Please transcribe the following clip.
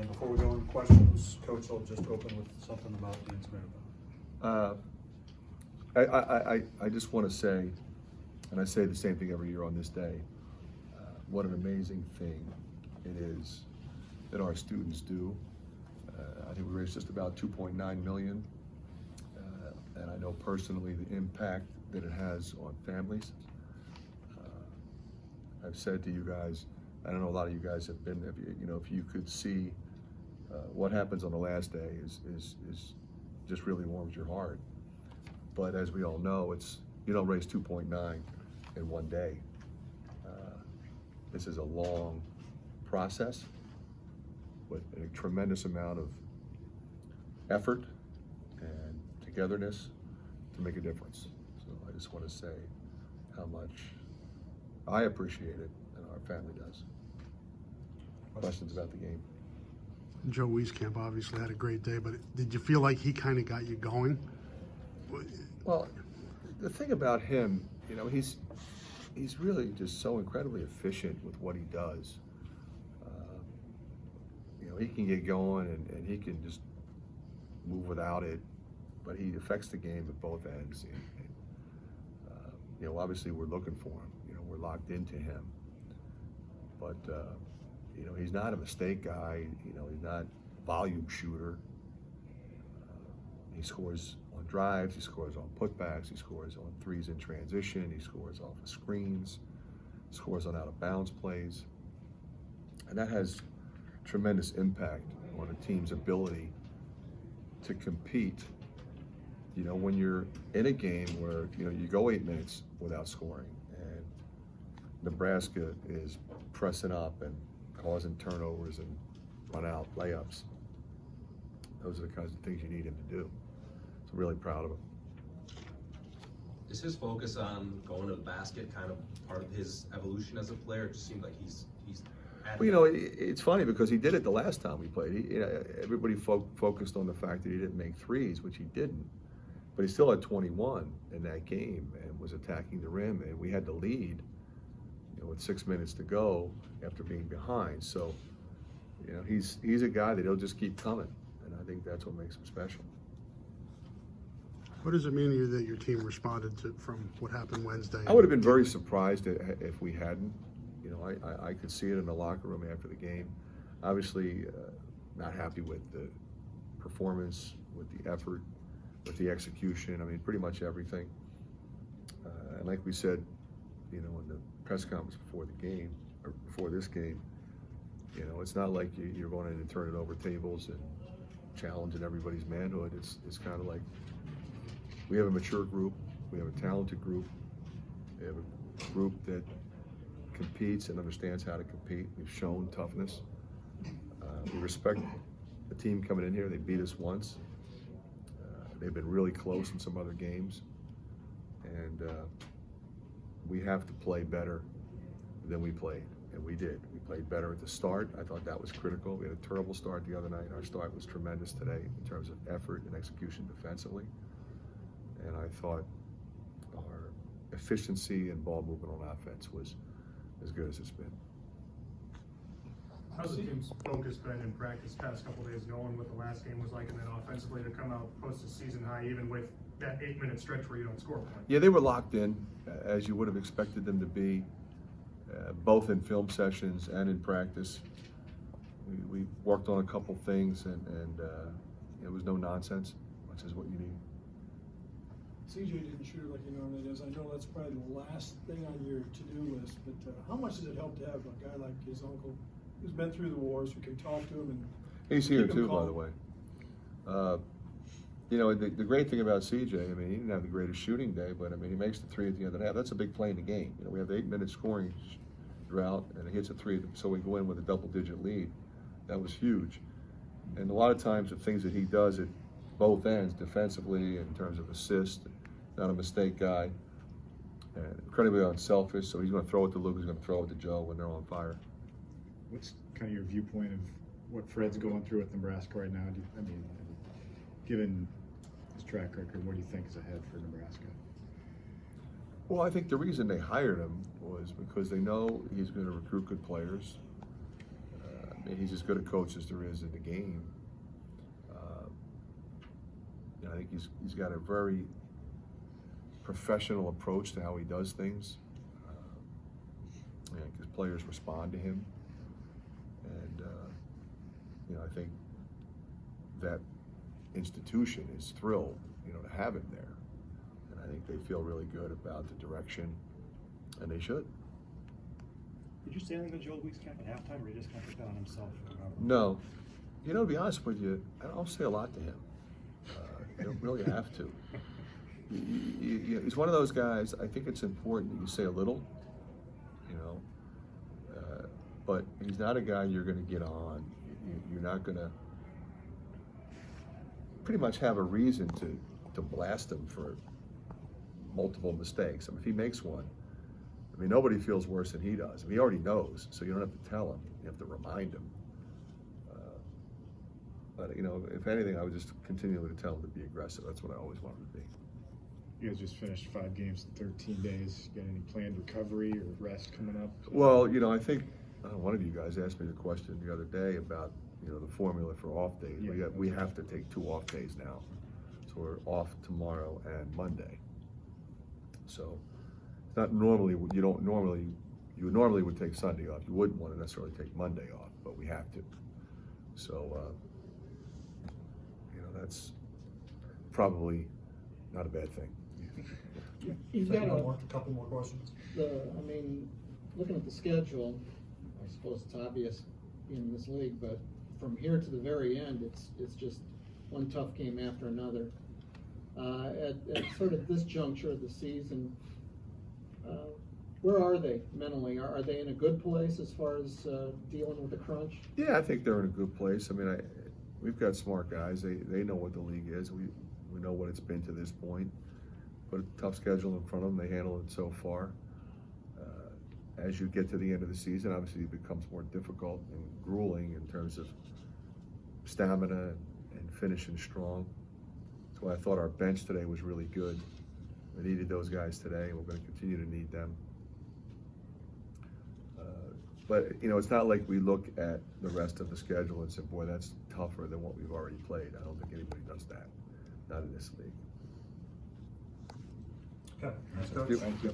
And before we go into questions, Coach will just open with something about the incident. I just want to say, and I say the same thing every year on this day, what an amazing thing it is that our students do. I think we raised just about 2.9 million, and I know personally the impact that it has on families. I've said to you guys, I don't know, a lot of you guys have been, if you could see what happens on the last day is just really warms your heart. But as we all know, you don't raise 2.9 in one day. This is a long process with a tremendous amount of effort and togetherness to make a difference. So I just want to say how much I appreciate it and our family does. Questions about the game? Joe Wieskamp obviously had a great day, but did you feel like he kind of got you going? Well, the thing about him, he's really just so incredibly efficient with what he does. He can get going and he can just move without it, but he affects the game at both ends. Obviously we're looking for him. We're locked into him, but he's not a mistake guy. He's not a volume shooter. He scores on drives, he scores on putbacks, he scores on threes in transition, he scores off of screens, scores on out of bounds plays. And that has tremendous impact on a team's ability to compete, when you're in a game where, you go 8 minutes without scoring and Nebraska is pressing up and causing turnovers and run out layups. Those are the kinds of things you need him to do. So I'm really proud of him. Is his focus on going to the basket kind of part of his evolution as a player? It just seems like he's Well, it's funny because he did it the last time we played. Everybody focused on the fact that he didn't make threes, which he didn't. But he still had 21 in that game and was attacking the rim, and we had the lead, with 6 minutes to go after being behind. So, he's a guy that he'll just keep coming, and I think that's what makes him special. What does it mean to you that your team responded from what happened Wednesday? I would have been very surprised if we hadn't. I could see it in the locker room after the game. Obviously, not happy with the performance, with the effort, with the execution. I mean, pretty much everything. And like we said, in the press conference before the game, or before this game, it's not like you're going in and turning over tables and challenging everybody's manhood. It's kind of like we have a mature group, we have a talented group, we have a group that competes and understands how to compete. We've shown toughness. We respect the team coming in here. They beat us once. They've been really close in some other games, and we have to play better than we played, and we did. We played better at the start. I thought that was critical. We had a terrible start the other night. Our start was tremendous today in terms of effort and execution defensively, and I thought our efficiency and ball movement on offense was as good as it's been. How's the team's focus been in practice past couple days, knowing what the last game was like, and then offensively to come out close to season high, even with that 8-minute stretch where you don't score a point? Yeah, they were locked in, as you would have expected them to be, both in film sessions and in practice. We worked on a couple things, and it was no nonsense, which is what you need. CJ didn't shoot like he normally does. I know that's probably the last thing on your to-do list, but how much does it help to have a guy like his uncle who's been through the wars, who can talk to him and he's here keep him too, calm? by the way. The great thing about CJ, I mean, he didn't have the greatest shooting day, but I mean, he makes the three at the end of the half. That's a big play in the game. We have the 8-minute scoring drought, and he hits a three, so we go in with a double-digit lead. That was huge. And a lot of times, the things that he does at both ends, defensively, in terms of assist, not a mistake guy, and incredibly unselfish. So he's going to throw it to Luke. He's going to throw it to Joe when they're on fire. What's kind of your viewpoint of what Fred's going through with Nebraska right now? Given his track record, what do you think is ahead for Nebraska? Well, I think the reason they hired him was because they know he's going to recruit good players. mean, he's as good a coach as there is in the game. I think he's got a very professional approach to how he does things. Because players respond to him, and I think that institution is thrilled, to have him there, and I think they feel really good about the direction, and they should. Did you say anything to Joe Weeks camp at halftime, or he just kind of took that on himself? No, to be honest with you, I don't say a lot to him. You don't really have to. He's one of those guys. I think it's important that you say a little, but he's not a guy you're going to get on. You're not going to pretty much have a reason to blast him for multiple mistakes. I mean, if he makes one, nobody feels worse than he does. He already knows, so you don't have to tell him. You have to remind him. But if anything, I would just continually tell him to be aggressive. That's what I always wanted to be. You guys just finished 5 games in 13 days. Got any planned recovery or rest coming up? Well, I think one of you guys asked me the question the other day about the formula for off days. Yeah. We have to take 2 off days now, so we're off tomorrow and Monday. So it's not normally you normally would take Sunday off. You wouldn't want to necessarily take Monday off, but we have to. So that's probably not a bad thing. You've Take got a couple more questions. looking at the schedule, I suppose it's obvious in this league, but from here to the very end, it's just one tough game after another. At sort of this juncture of the season, where are they mentally? Are they in a good place as far as dealing with the crunch? Yeah, I think they're in a good place. We've got smart guys. They know what the league is. We know what it's been to this point. Put a tough schedule in front of them. They handled it so far. As you get to the end of the season, obviously it becomes more difficult and grueling in terms of stamina and finishing strong. That's why I thought our bench today was really good. We needed those guys today, and we're going to continue to need them. But it's not like we look at the rest of the schedule and say, boy, that's tougher than what we've already played. I don't think anybody does that. Not in this league. Okay, thanks, Coach. Thank you.